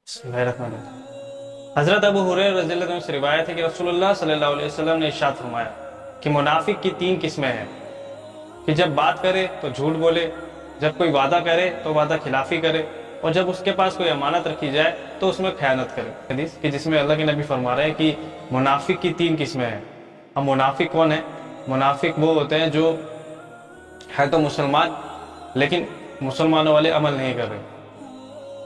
हज़रत अबू हुरैरा रज़ियल्लाहु अन्हु से रिवायत है कि रसूलुल्लाह सल्लल्लाहु अलैहि वसल्लम ने इरशाद फरमाया कि मुनाफिक की 3 किस्में हैं कि जब बात करे तो झूठ बोले, जब कोई वादा करे तो वादा खिलाफी करे, और जब उसके पास कोई अमानत रखी जाए तो उसमें खयानत करे। हदीस कि जिसमें अल्लाह के नबी फरमा रहे हैं कि मुनाफिक की 3 किस्में हैं। अब मुनाफिक कौन है? मुनाफिक वो होते हैं जो है तो मुसलमान लेकिन मुसलमानों वाले अमल नहीं कर रहे।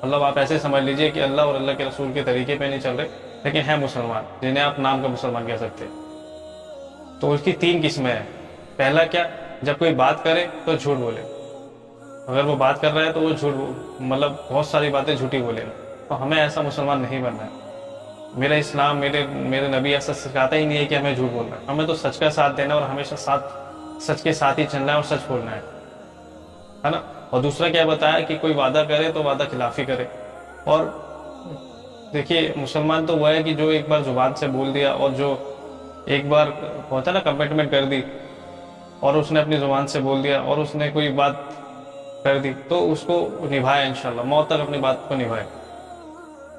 मतलब आप ऐसे समझ लीजिए कि अल्लाह और अल्लाह के रसूल के तरीके पे नहीं चल रहे लेकिन हैं मुसलमान, जिन्हें आप नाम का मुसलमान कह सकते हैं। तो उसकी 3 किस्में हैं। पहला क्या? जब कोई बात करे तो झूठ बोले। अगर वो बात कर रहा है तो वो झूठ, मतलब बहुत सारी बातें झूठी बोलेगा। तो हमें ऐसा मुसलमान नहीं बनना है। मेरा इस्लाम, मेरे नबी ऐसा सिखाता ही नहीं है कि हमें झूठ बोलना है। हमें तो सच का साथ देना और हमेशा सच के साथ ही चलना है और सच बोलना है ना। और दूसरा क्या बताया कि कोई वादा करे तो वादा खिलाफी करे। और देखिए, मुसलमान तो वो है कि जो एक बार जुबान से बोल दिया और जो एक बार होता है ना कमिटमेंट कर दी और उसने अपनी जुबान से बोल दिया और उसने कोई बात कर दी तो उसको निभाए, इंशाल्लाह मौत तक अपनी बात को निभाए।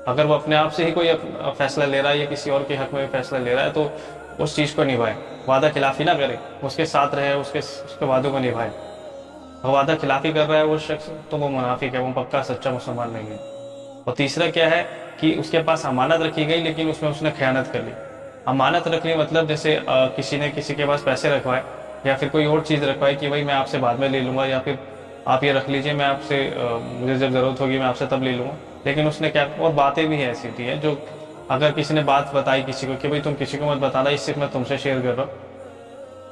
अगर वो अपने आप से ही कोई फैसला ले रहा है या किसी और के हक में फैसला ले रहा है तो उस चीज़ को निभाए, वादा खिलाफी ना करे, उसके साथ रहे, उसके वादों को निभाए। वादा खिलाफी कर रहा है वो शख्स तो वो मुनाफिक है, वो पक्का सच्चा मुसलमान नहीं है। और तीसरा क्या है कि उसके पास अमानत रखी गई लेकिन उसमें उसने खयानत कर ली। अमानत रख ली मतलब जैसे किसी ने किसी के पास पैसे रखवाए या फिर कोई और चीज़ रखवाई कि भाई मैं आपसे बाद में ले लूँगा, या फिर आप ये रख लीजिए, मैं आपसे मुझे जब ज़रूरत होगी मैं आपसे तब ले लूँगा। लेकिन उसने क्या, और बातें भी ऐसी होती हैं जो अगर किसी ने बात बताई किसी को कि भाई तुम किसी को मत बताना, इससे मैं तुमसे शेयर कर रहा हूँ,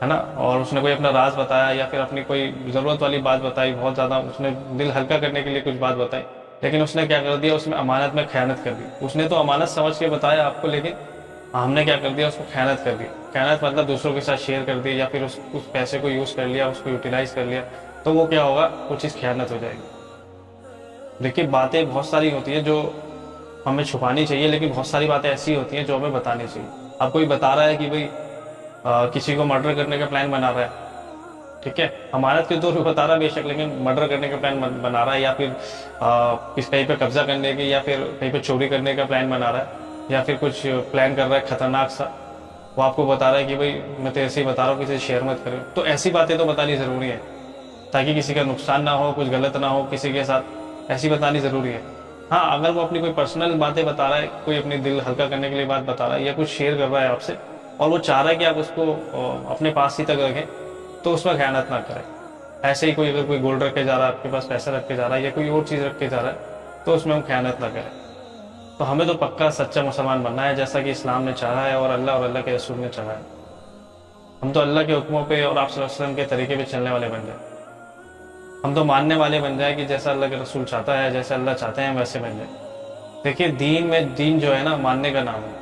है ना, और उसने कोई अपना राज बताया या फिर अपनी कोई ज़रूरत वाली बात बताई, बहुत ज़्यादा उसने दिल हल्का करने के लिए कुछ बात बताई, लेकिन उसने क्या कर दिया, उसमें अमानत में खयानत कर दी। उसने तो अमानत समझ के बताया आपको, लेकिन हमने क्या कर दिया, उसको खयानत कर दी। खयानत मतलब दूसरों के साथ शेयर कर दी या फिर उस पैसे को यूज़ कर लिया, उसको यूटिलाइज़ कर लिया, तो वो क्या होगा, वो चीज़ खयानत हो जाएगी। देखिए, बातें बहुत सारी होती हैं जो हमें छुपानी चाहिए, लेकिन बहुत सारी बातें ऐसी होती हैं जो हमें बतानी चाहिए। अब कोई बता रहा है कि भाई किसी को मर्डर करने का प्लान बना रहा है, ठीक है, अमानत के तौर पे बता रहा है बेशक, लेकिन मर्डर करने का प्लान बना रहा है, या फिर कहीं पे कब्जा करने की, या फिर कहीं पे चोरी करने का प्लान बना रहा है, या फिर कुछ प्लान कर रहा है खतरनाक सा, वो आपको बता रहा है कि भाई मैं तो ऐसे ही बता रहा हूँ, किसी से शेयर मत करो। तो ऐसी बातें तो बतानी ज़रूरी है ताकि किसी का नुकसान ना हो, कुछ गलत ना हो किसी के साथ, ऐसी बतानी ज़रूरी है। हाँ, अगर वो अपनी कोई पर्सनल बातें बता रहा है, कोई अपनी दिल हल्का करने के लिए बात बता रहा है या कुछ शेयर कर रहा है आपसे और वो चाह रहा है कि आप उसको अपने पास ही तक रखें, तो उसमें खयानत ना करें। ऐसे ही कोई अगर कोई गोल्ड रख के जा रहा है, आपके पास पैसा रख के जा रहा है या कोई और चीज़ रख के जा रहा है, तो उसमें हम खयानत ना करें। तो हमें तो पक्का सच्चा मुसलमान बनना है जैसा कि इस्लाम ने चाहा है और अल्लाह के रसूल ने चाहा है। हम तो अल्लाह के हुक्मों पे और आप सल्लल्लाहु अलैहि वसल्लम के तरीके पे चलने वाले बन जाए। हम तो मानने वाले बन जाए कि जैसा अल्लाह के रसूल चाहता है, जैसे अल्लाह चाहते हैं वैसे बन जाए। देखिए, दीन जो है ना, मानने का नाम है।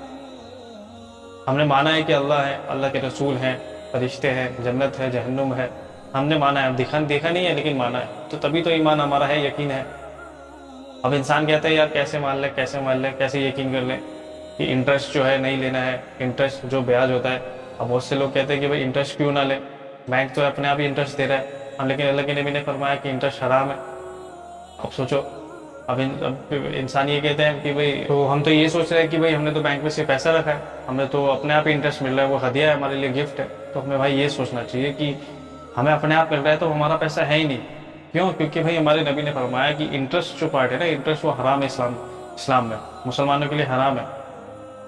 हमने माना है कि अल्लाह है, अल्लाह के रसूल हैं, फरिश्ते हैं, जन्नत है, जहन्नुम है, हमने माना है। देखा नहीं है लेकिन माना है, तो तभी तो ईमान हमारा है, यकीन है। अब इंसान कहता है यार कैसे मान ले, कैसे यकीन कर ले कि इंटरेस्ट जो है नहीं लेना है, इंटरेस्ट जो ब्याज होता है। अब बहुत से लोग कहते हैं कि भाई इंटरेस्ट क्यों ना ले, बैंक तो अपने आप ही इंटरेस्ट दे रहा है। लेकिन अल्लाह के नबी ने फरमाया कि इंटरेस्ट हराम है। अब सोचो, अब इंसान ये कहते हैं कि भाई, तो हम तो ये सोच रहे हैं कि भाई हमने तो बैंक में से पैसा रखा है, हमें तो अपने आप ही इंटरेस्ट मिल रहा है, वो हदिया है हमारे लिए, गिफ्ट है। तो हमें भाई ये सोचना चाहिए कि हमें अपने आप मिल रहा है तो हमारा पैसा है ही नहीं। क्यों? क्योंकि भाई हमारे नबी ने फरमाया कि इंटरेस्ट जो पार्ट है ना, इंटरेस्ट वो हराम है इस्लाम में, मुसलमानों के लिए हराम है।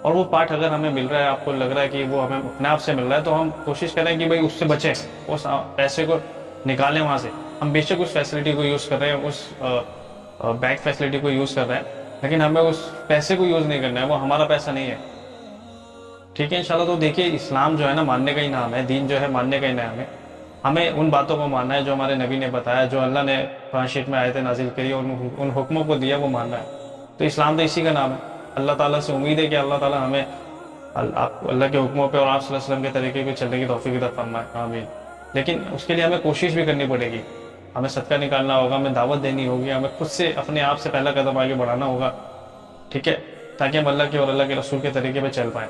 और वो पार्ट अगर हमें मिल रहा है, आपको लग रहा है कि वो हमें अपने आप से मिल रहा है, तो हम कोशिश करें कि भाई उससे बचें, उस पैसे को निकालें वहाँ से। हम बेशक उस फैसिलिटी को यूज़ कर रहे हैं, उस बैंक फैसिलिटी को यूज़ कर रहे हैं, लेकिन हमें उस पैसे को यूज़ नहीं करना है, वो हमारा पैसा नहीं है, ठीक है इंशाल्लाह। तो देखिए, इस्लाम जो है ना, मानने का ही नाम है, दीन जो है मानने का ही नाम है। हमें उन बातों को मानना है जो हमारे नबी ने बताया, जो अल्लाह ने कुरान शरीफ में आयतें नाजिल करी और उन हुक्मों को दिया, वो मानना है। तो इस्लाम तो इसी का नाम है। अल्लाह ताला से उम्मीद है कि अल्लाह ताला हमें अल्लाह के हुक्मों पे और आप सल्लल्लाहु अलैहि वसल्लम के तरीके पे चलने की तौफीक अता फरमाए, आमीन। लेकिन उसके लिए हमें कोशिश भी करनी पड़ेगी, हमें सदका निकालना होगा, हमें दावत देनी होगी, हमें खुद से अपने आप से पहला कदम आगे बढ़ाना होगा, ठीक है, ताकि हम अल्लाह के और अल्लाह के रसूल के तरीके पे चल पाएँ।